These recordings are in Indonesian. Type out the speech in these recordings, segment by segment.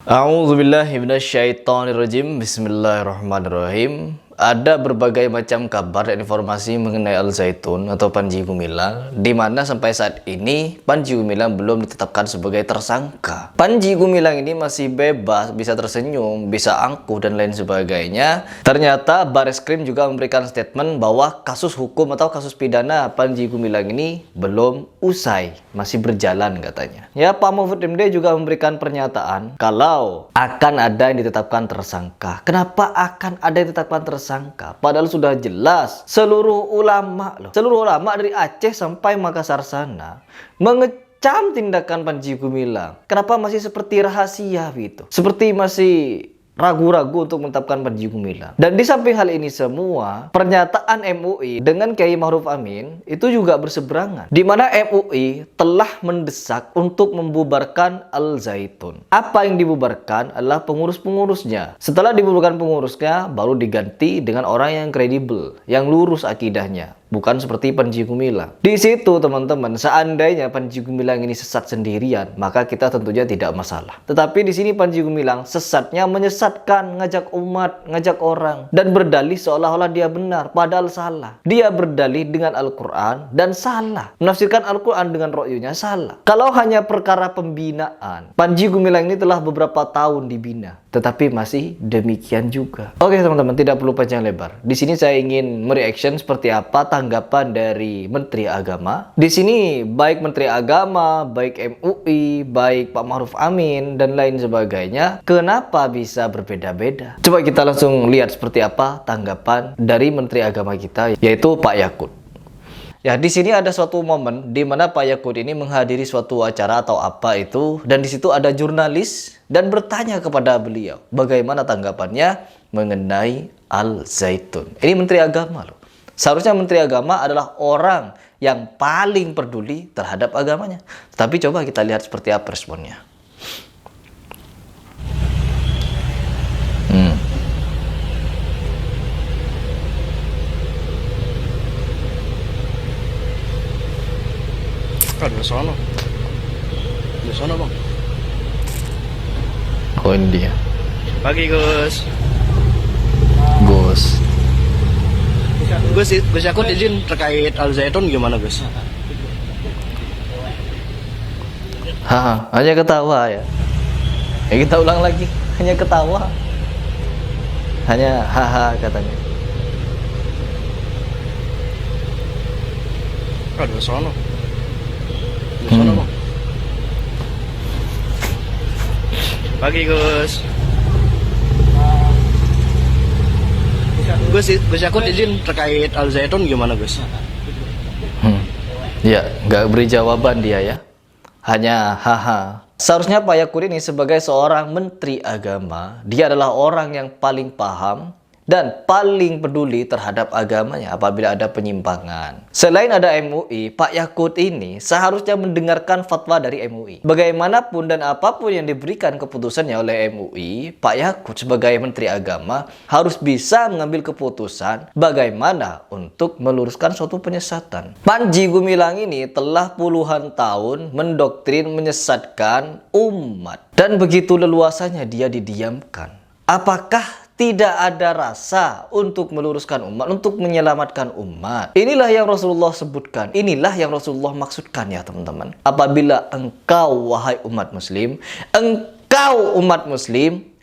A'udzubillahi minasyaitonirrajim. Bismillahirrahmanirrahim. Ada berbagai macam kabar dan informasi mengenai Al Zaitun atau Panji Gumilang, di mana sampai saat ini Panji Gumilang belum ditetapkan sebagai tersangka. Panji Gumilang ini masih bebas, bisa tersenyum, bisa angkuh dan lain sebagainya. Ternyata Bareskrim juga memberikan statement bahwa kasus hukum atau kasus pidana Panji Gumilang ini belum usai, masih berjalan katanya. Ya, Pak Mahfud MD juga memberikan pernyataan kalau akan ada yang ditetapkan tersangka. Kenapa akan ada yang ditetapkan tersangka? Padahal sudah jelas seluruh ulama dari Aceh sampai Makassar sana mengecam tindakan Panji Gumilang. Kenapa masih seperti rahasia gitu? Seperti masih ragu-ragu untuk menetapkan Panji Gumilang. Dan di samping hal ini semua, pernyataan MUI dengan Kiai Ma'ruf Amin itu juga berseberangan. Di mana MUI telah mendesak untuk membubarkan Al Zaitun. Apa yang dibubarkan adalah pengurus-pengurusnya. Setelah dibubarkan pengurusnya, baru diganti dengan orang yang kredibel, yang lurus akidahnya. Bukan seperti Panji Gumilang. Di situ teman-teman, seandainya Panji Gumilang ini sesat sendirian, maka kita tentunya tidak masalah. Tetapi di sini Panji Gumilang sesatnya menyesatkan, ngajak umat, ngajak orang, dan berdalih seolah-olah dia benar, padahal salah. Dia berdalih dengan Al-Quran dan salah. Menafsirkan Al-Quran dengan ro'yunya salah. Kalau hanya perkara pembinaan, Panji Gumilang ini telah beberapa tahun dibina, tetapi masih demikian juga. Oke teman-teman, tidak perlu panjang lebar. Di sini saya ingin mereaction seperti apa tanggapan dari Menteri Agama. Di sini baik Menteri Agama, baik MUI, baik Pak Ma'ruf Amin dan lain sebagainya, kenapa bisa berbeda-beda? Coba kita langsung lihat seperti apa tanggapan dari Menteri Agama kita, yaitu Pak Yakut. Ya, di sini ada suatu momen di mana Pak Yakut ini menghadiri suatu acara atau apa itu, dan di situ ada jurnalis dan bertanya kepada beliau bagaimana tanggapannya mengenai Al Zaitun. Ini Menteri Agama loh. Seharusnya Menteri Agama adalah orang yang paling peduli terhadap agamanya. Tapi coba kita lihat seperti apa responnya. Di sono. Di sono, Bang. Oh, ini dia. Pagi, Gus. Gus. Gus Yakut izin terkait Al Zaitun gimana, Gus? Hanya ketawa ya. Ya kita ulang lagi. Hanya ketawa. Hanya haha katanya. Di sono. Di sono, Bang. Pagi, Gus. Gus Yakut izin terkait Al Zaitun gimana, Gus? Ya, nggak beri jawaban dia ya. Hanya haha. Seharusnya Pak Yakut ini sebagai seorang Menteri Agama, dia adalah orang yang paling paham dan paling peduli terhadap agamanya apabila ada penyimpangan. Selain ada MUI, Pak Yakut ini seharusnya mendengarkan fatwa dari MUI. Bagaimanapun dan apapun yang diberikan keputusannya oleh MUI, Pak Yakut sebagai Menteri Agama harus bisa mengambil keputusan bagaimana untuk meluruskan suatu penyesatan. Panji Gumilang ini telah puluhan tahun mendoktrin menyesatkan umat. Dan begitu leluasanya dia didiamkan. Apakah tidak ada rasa untuk meluruskan umat, untuk menyelamatkan umat? Inilah yang Rasulullah sebutkan. Inilah yang Rasulullah maksudkan ya teman-teman. Apabila engkau wahai umat muslim,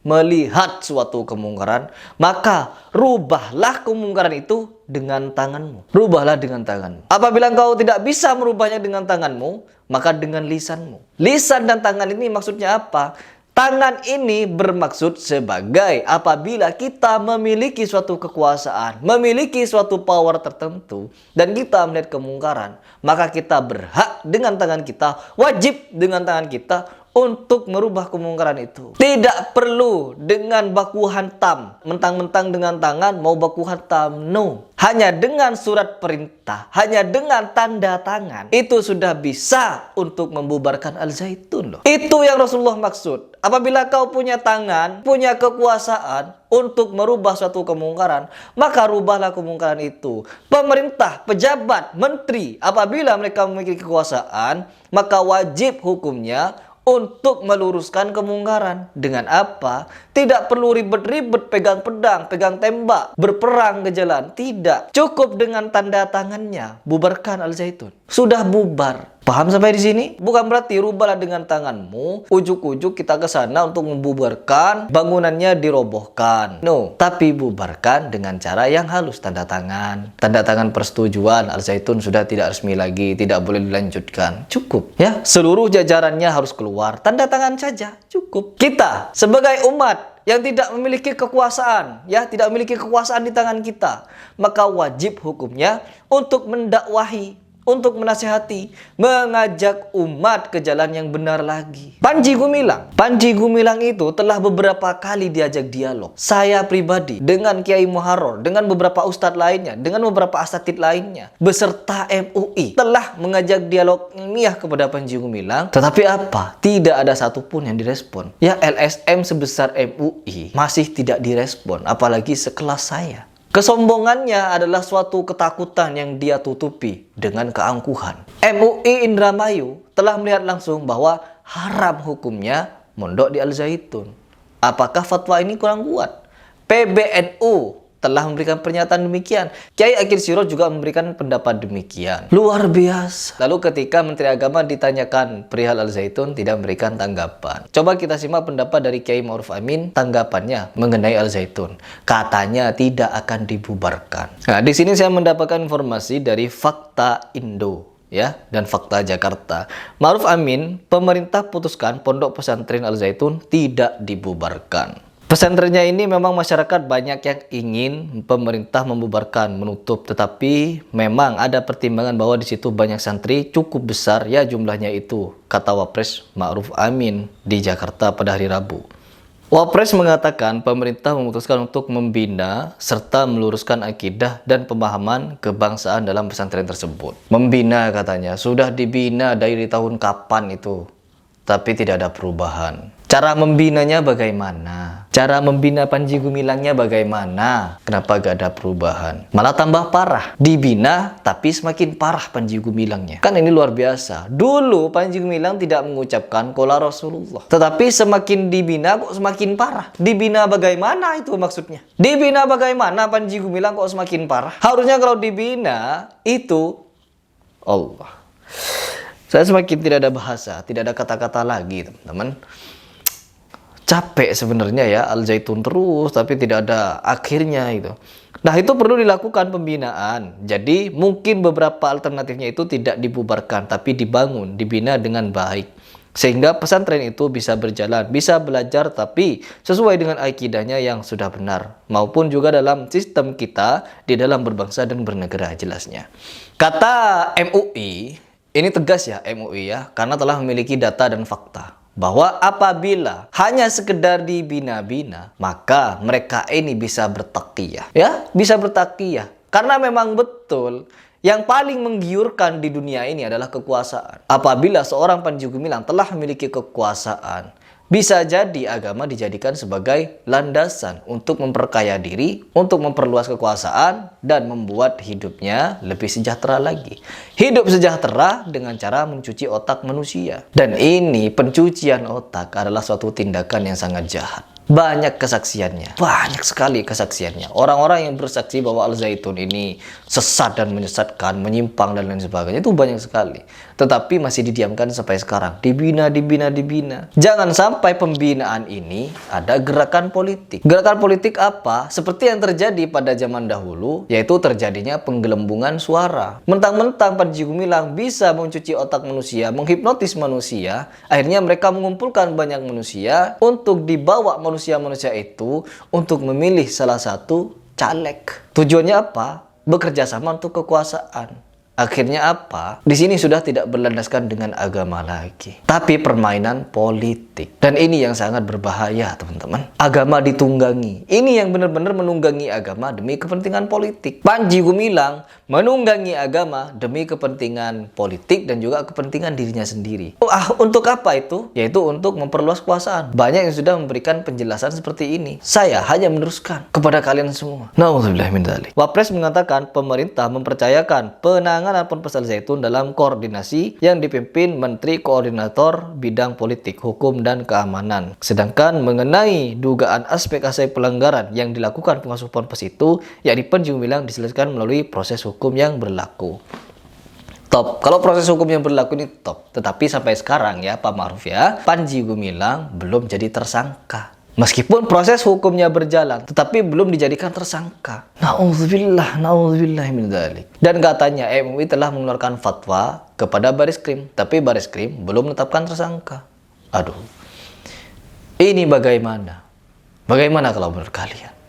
melihat suatu kemungkaran, maka rubahlah kemungkaran itu dengan tanganmu. Rubahlah dengan tanganmu. Apabila engkau tidak bisa merubahnya dengan tanganmu, maka dengan lisanmu. Lisan dan tangan ini maksudnya apa? Tangan ini bermaksud sebagai apabila kita memiliki suatu kekuasaan, memiliki suatu power tertentu, dan kita melihat kemungkaran, maka kita berhak dengan tangan kita, wajib dengan tangan kita untuk merubah kemungkaran itu. Tidak perlu dengan baku hantam, mentang-mentang dengan tangan mau baku hantam, no. Hanya dengan surat perintah, hanya dengan tanda tangan, itu sudah bisa untuk membubarkan Al Zaitun loh. Itu yang Rasulullah maksud. Apabila kau punya tangan, punya kekuasaan untuk merubah suatu kemungkaran, maka rubahlah kemungkaran itu. Pemerintah, pejabat, menteri, apabila mereka memiliki kekuasaan, maka wajib hukumnya untuk meluruskan kemungkaran. Dengan apa? Tidak perlu ribet-ribet pegang pedang, pegang tembak, berperang ke jalan. Tidak. Cukup dengan tanda tangannya. Bubarkan Al Zaitun. Sudah bubar. Paham sampai di sini? Bukan berarti rubahlah dengan tanganmu, ujuk-ujuk kita ke sana untuk membubarkan, bangunannya dirobohkan. No, tapi bubarkan dengan cara yang halus, tanda tangan. Tanda tangan persetujuan Al Zaitun sudah tidak resmi lagi, tidak boleh dilanjutkan. Cukup, ya. Seluruh jajarannya harus keluar. Tanda tangan saja, cukup. Kita sebagai umat yang tidak memiliki kekuasaan, ya, tidak memiliki kekuasaan di tangan kita, maka wajib hukumnya untuk mendakwahi, untuk menasihati, mengajak umat ke jalan yang benar lagi. Panji Gumilang itu telah beberapa kali diajak dialog. Saya pribadi dengan Kiai Muharrar, dengan beberapa ustadz lainnya, dengan beberapa asatidz lainnya, beserta MUI telah mengajak dialog ilmiah kepada Panji Gumilang. Tetapi apa? Tidak ada satupun yang direspon. Ya, LSM sebesar MUI masih tidak direspon, apalagi sekelas saya. Kesombongannya adalah suatu ketakutan yang dia tutupi dengan keangkuhan. MUI Indramayu telah melihat langsung bahwa haram hukumnya mondok di Al Zaitun. Apakah fatwa ini kurang kuat? PBNU telah memberikan pernyataan demikian. Kiai Akil Siroj juga memberikan pendapat demikian. Luar biasa. Lalu ketika Menteri Agama ditanyakan perihal Al Zaitun, tidak memberikan tanggapan. Coba kita simak pendapat dari Kiai Ma'ruf Amin, tanggapannya mengenai Al Zaitun. Katanya tidak akan dibubarkan. Nah, di sini saya mendapatkan informasi dari Fakta Indo, ya, dan Fakta Jakarta. Ma'ruf Amin, pemerintah putuskan pondok pesantren Al Zaitun tidak dibubarkan. Pesantrennya ini memang masyarakat banyak yang ingin pemerintah membubarkan, menutup, tetapi memang ada pertimbangan bahwa di situ banyak santri cukup besar, ya jumlahnya itu, kata Wapres Ma'ruf Amin di Jakarta pada hari Rabu. Wapres mengatakan pemerintah memutuskan untuk membina serta meluruskan akidah dan pemahaman kebangsaan dalam pesantren tersebut. Membina katanya, sudah dibina dari tahun kapan itu, tapi tidak ada perubahan. Cara membinanya bagaimana? Cara membina Panji Gumilangnya bagaimana? Kenapa gak ada perubahan? Malah tambah parah. Dibina tapi semakin parah Panji Gumilangnya. Kan ini luar biasa. Dulu Panji Gumilang tidak mengucapkan qala Rasulullah. Tetapi semakin dibina kok semakin parah. Dibina bagaimana itu maksudnya? Dibina bagaimana Panji Gumilang kok semakin parah? Harusnya kalau dibina itu Allah. Saya semakin tidak ada bahasa, tidak ada kata-kata lagi, teman-teman. Capek sebenarnya ya, Al Zaitun terus tapi tidak ada akhirnya itu. Nah, itu perlu dilakukan pembinaan. Jadi mungkin beberapa alternatifnya itu tidak dibubarkan tapi dibangun, dibina dengan baik. Sehingga pesantren itu bisa berjalan, bisa belajar tapi sesuai dengan akidahnya yang sudah benar. Maupun juga dalam sistem kita di dalam berbangsa dan bernegara jelasnya. Kata MUI, ini tegas ya MUI ya, karena telah memiliki data dan fakta. Bahwa apabila hanya sekedar dibina-bina, maka mereka ini bisa bertaqiyah. Ya, bisa bertaqiyah. Karena memang betul, yang paling menggiurkan di dunia ini adalah kekuasaan. Apabila seorang Panji Gumilang telah memiliki kekuasaan, bisa jadi agama dijadikan sebagai landasan untuk memperkaya diri, untuk memperluas kekuasaan, dan membuat hidupnya lebih sejahtera lagi. Hidup sejahtera dengan cara mencuci otak manusia. Dan ini pencucian otak adalah suatu tindakan yang sangat jahat. Banyak kesaksiannya, banyak sekali kesaksiannya. Orang-orang yang bersaksi bahwa Al Zaitun ini sesat dan menyesatkan, menyimpang dan lain sebagainya, itu banyak sekali. Tetapi masih didiamkan sampai sekarang. Dibina. Jangan sampai pembinaan ini ada gerakan politik. Gerakan politik apa? Seperti yang terjadi pada zaman dahulu, yaitu terjadinya penggelembungan suara. Mentang-mentang Panji Gumilang bisa mencuci otak manusia, menghipnotis manusia, akhirnya mereka mengumpulkan banyak manusia untuk dibawa manusia-manusia itu untuk memilih salah satu caleg. Tujuannya apa? Bekerja sama untuk kekuasaan. Akhirnya apa? Di sini sudah tidak berlandaskan dengan agama lagi, tapi permainan politik. Dan ini yang sangat berbahaya, teman-teman. Agama ditunggangi. Ini yang benar-benar menunggangi agama demi kepentingan politik. Panji Gumilang menunggangi agama demi kepentingan politik dan juga kepentingan dirinya sendiri. Untuk apa itu? Yaitu untuk memperluas kekuasaan. Banyak yang sudah memberikan penjelasan seperti ini. Saya hanya meneruskan kepada kalian semua. Nauzubillah min dzalik. Wapres mengatakan pemerintah mempercayakan penanganan penanganan Ponpes Al Zaitun dalam koordinasi yang dipimpin Menteri Koordinator Bidang Politik, Hukum, dan Keamanan. Sedangkan mengenai dugaan aspek-aspek pelanggaran yang dilakukan pengasuh Ponpes itu, yakni Panji Gumilang diselesaikan melalui proses hukum yang berlaku. Top. Kalau proses hukum yang berlaku ini top. Tetapi sampai sekarang ya Pak Ma'ruf ya, Panji Gumilang belum jadi tersangka. Meskipun proses hukumnya berjalan, tetapi belum dijadikan tersangka. Na'udzubillah min dzalik. Dan katanya MUI telah mengeluarkan fatwa kepada Bareskrim, tapi Bareskrim belum menetapkan tersangka. Aduh. Ini bagaimana? Bagaimana kalau menurut kalian?